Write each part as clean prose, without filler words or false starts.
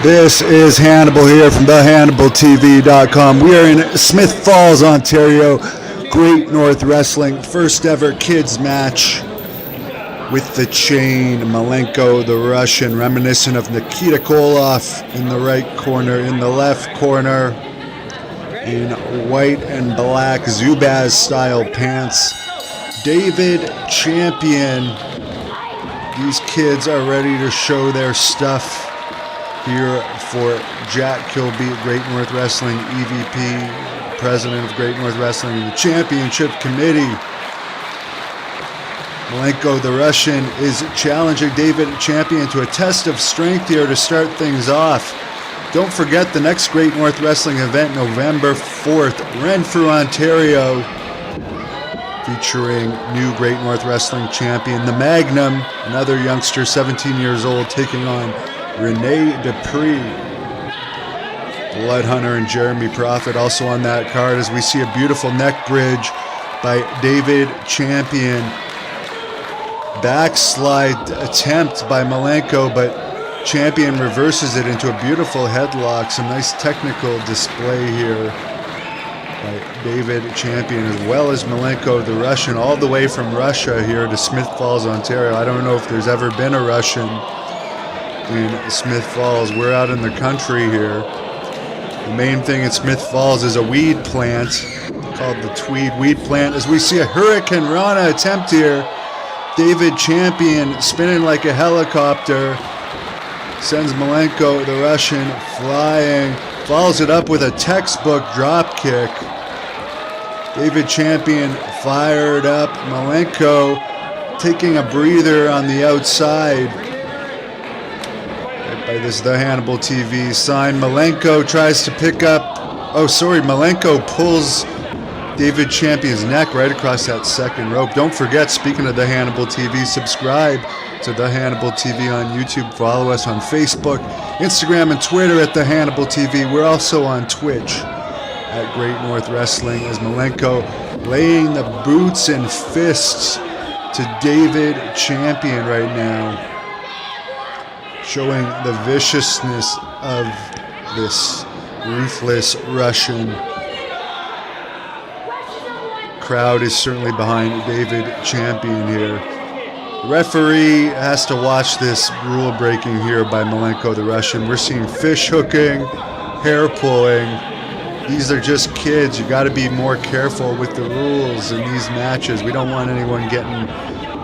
This is Hannibal here from thehannibaltv.com. We are in Smith Falls, Ontario. Great North Wrestling, first ever kids match with the chain. Malenko, the Russian, reminiscent of Nikita Koloff in the right corner. In the left corner, in white and black Zubaz style pants, David Champion. These kids are ready to show their stuff here for Jack Kilby, Great North Wrestling, EVP, President of Great North Wrestling, and the Championship Committee. Malenko, the Russian, is challenging David Champion to a test of strength here to start things off. Don't forget the next Great North Wrestling event, November 4th, Renfrew, Ontario, featuring new Great North Wrestling champion, the Magnum, another youngster, 17 years old, taking on Rene Dupree. Blood Hunter and Jeremy Prophet also on that card, as we see a beautiful neck bridge by David Champion. Backslide attempt by Malenko, but Champion reverses it into a beautiful headlock. Some nice technical display here by David Champion, as well as Malenko, the Russian, all the way from Russia here to Smith Falls, Ontario. I don't know if there's ever been a Russian in Smith Falls. We're out in the country here. The main thing in Smith Falls is a weed plant called the Tweed Weed Plant, as we see a Hurricane Rana attempt here. David Champion spinning like a helicopter, sends Malenko, the Russian, flying, follows it up with a textbook drop kick. David Champion fired up. Malenko taking a breather on the outside. By this The Hannibal TV sign. Malenko tries to pick up, Malenko pulls David Champion's neck right across that second rope. Don't forget, speaking of The Hannibal TV, subscribe to The Hannibal TV on YouTube. Follow us on Facebook, Instagram, and Twitter at The Hannibal TV. We're also on Twitch at Great North Wrestling, as Malenko laying the boots and fists to David Champion right now, showing the viciousness of this ruthless Russian. Crowd is certainly behind David Champion here. The referee has to watch this rule breaking here by Malenko, the Russian. We're seeing fish hooking, hair pulling. These are just kids. You got to be more careful with the rules in these matches. We don't want anyone getting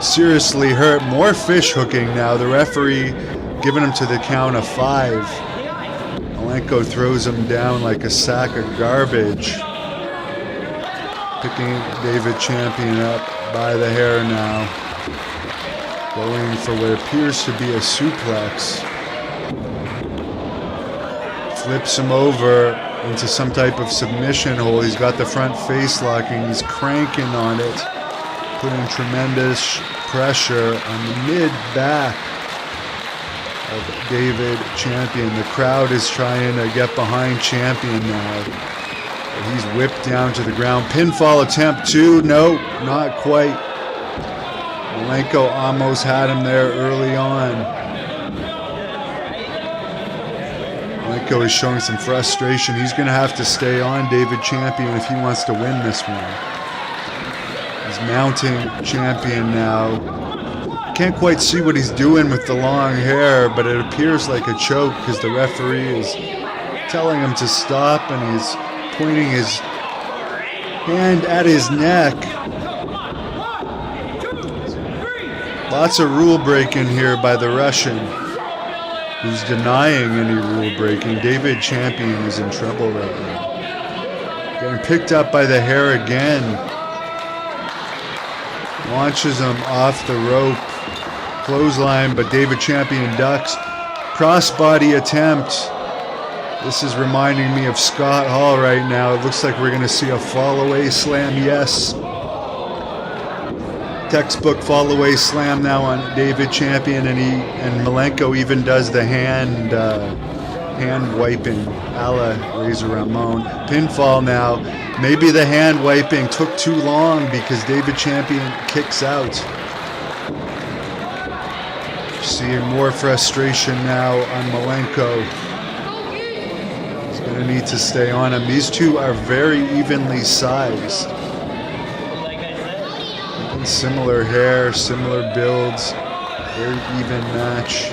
seriously hurt. More fish hooking now. The referee giving him to the count of 5. Malenko throws him down like a sack of garbage. Picking David Champion up by the hair now. Going for what appears to be a suplex. Flips him over into some type of submission hold. He's got the front face locking. He's cranking on it, putting tremendous pressure on the mid-back of David Champion. The crowd is trying to get behind Champion now. He's whipped down to the ground. Pinfall attempt too. No, not quite. Malenko almost had him there early on. Malenko is showing some frustration. He's going to have to stay on David Champion if he wants to win this one. He's mounting Champion now. Can't quite see what he's doing with the long hair, but it appears like a choke because the referee is telling him to stop, and he's pointing his hand at his neck. Lots of rule breaking here by the Russian, who's denying any rule breaking. David Champion is in trouble right now. Getting picked up by the hair again. Launches him off the rope. Clothesline, but David Champion ducks. Crossbody attempt. This is reminding me of Scott Hall right now. It looks like we're going to see a fall-away slam. Yes. Textbook fall-away slam now on David Champion, and Malenko even does the hand wiping a la Razor Ramon. Pinfall now. Maybe the hand wiping took too long because David Champion kicks out. Seeing more frustration now on Malenko. He's going to need to stay on him. These two are very evenly sized. And similar hair, similar builds, very even match.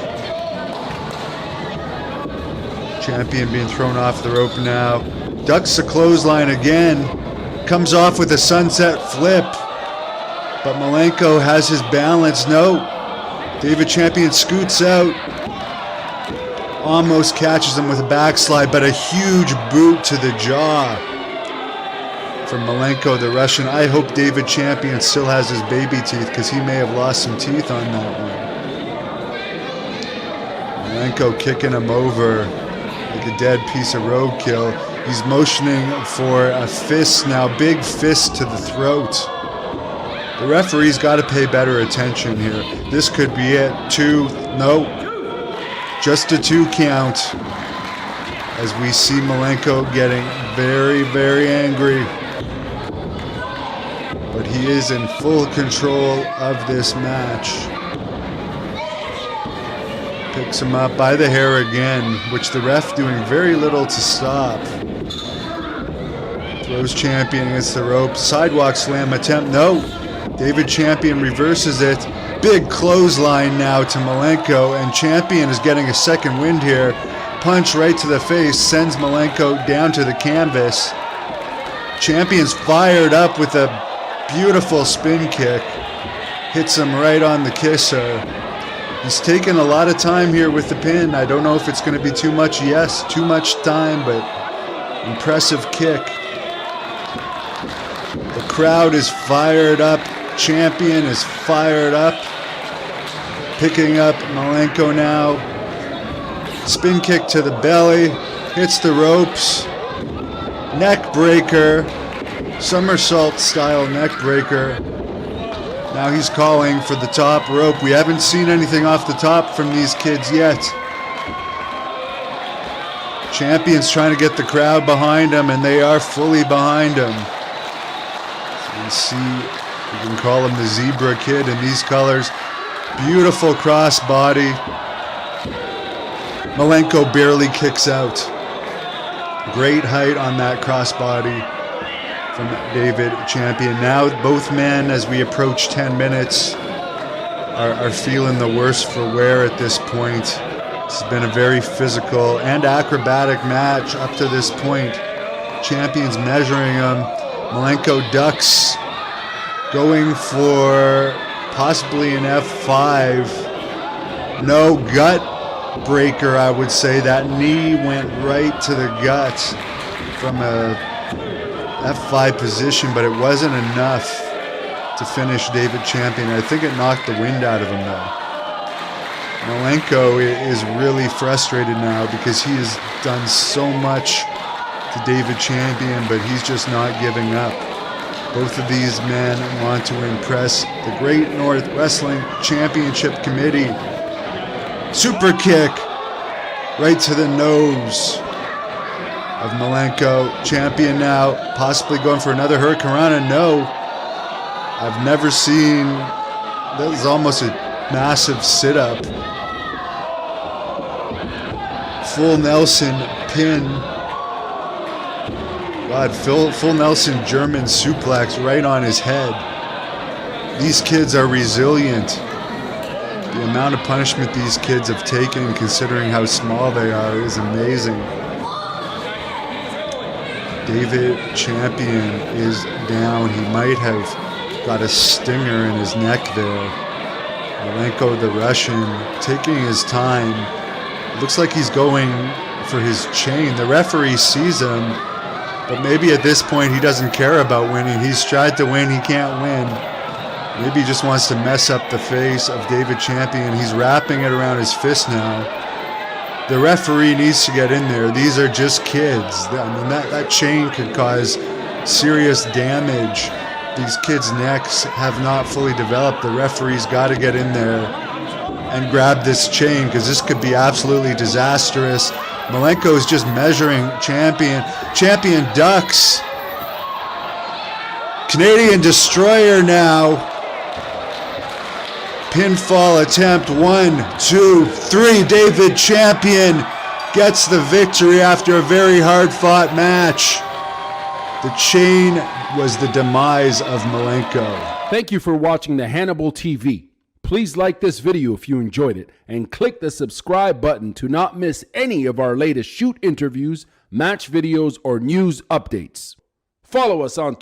Champion being thrown off the rope now. Ducks the clothesline again. Comes off with a sunset flip. But Malenko has his balance. No. David Champion scoots out. Almost catches him with a backslide, but a huge boot to the jaw from Malenko, the Russian. I hope David Champion still has his baby teeth, because he may have lost some teeth on that one. Malenko kicking him over like a dead piece of roadkill. He's motioning for a fist now, big fist to the throat. The referee's got to pay better attention here. This could be it. 2, no. Just a 2 count. As we see Malenko getting very, very angry. But he is in full control of this match. Picks him up by the hair again, which the ref doing very little to stop. Throws Champion against the rope. Sidewalk slam attempt. No. David Champion reverses it. Big clothesline now to Malenko, and Champion is getting a second wind here. Punch right to the face sends Malenko down to the canvas. Champion's fired up with a beautiful spin kick. Hits him right on the kisser. He's taken a lot of time here with the pin. I don't know if it's going to be too much. Yes, too much time, but impressive kick. The crowd is fired up. Champion is fired up. Picking up Malenko now. Spin kick to the belly. Hits the ropes. Neck breaker. Somersault style neck breaker. Now he's calling for the top rope. We haven't seen anything off the top from these kids yet. Champion's trying to get the crowd behind him, and they are fully behind him. So you see, you can call him the Zebra Kid in these colors. Beautiful crossbody. Malenko barely kicks out. Great height on that crossbody from David Champion. Now both men, as we approach 10 minutes, are feeling the worse for wear at this point. This has been a very physical and acrobatic match up to this point. Champion's measuring him. Malenko ducks, going for possibly an F5. No, gut breaker, I would say. That knee went right to the gut from a F5 position, but it wasn't enough to finish David Champion. I think it knocked the wind out of him, though. Malenko is really frustrated now because he has done so much to David Champion, but he's just not giving up. Both of these men want to impress the Great North Wrestling Championship Committee. Super kick right to the nose of Malenko. Champion now possibly going for another Hurricanrana. No. I've never seen, that is almost a massive sit-up. Full Nelson pin. God, full Nelson German suplex right on his head. These kids are resilient. The amount of punishment these kids have taken, considering how small they are, is amazing. David Champion is down. He might have got a stinger in his neck there. Malenko, the Russian, taking his time. It looks like he's going for his chain. The referee sees him, but maybe at this point he doesn't care about winning. He's tried to win, he can't win. Maybe he just wants to mess up the face of David Champion. He's wrapping it around his fist now. The referee needs to get in there. These are just kids. I mean, that chain could cause serious damage. These kids' necks have not fully developed. The referee's got to get in there and grab this chain, because this could be absolutely disastrous. Malenko is just measuring Champion. Champion ducks. Canadian Destroyer now. Pinfall attempt. 1, 2, 3. David Champion gets the victory after a very hard-fought match. The chain was the demise of Malenko. Thank you for watching the Hannibal TV. Please like this video if you enjoyed it, and click the subscribe button to not miss any of our latest shoot interviews, match videos, or news updates. Follow us on Twitter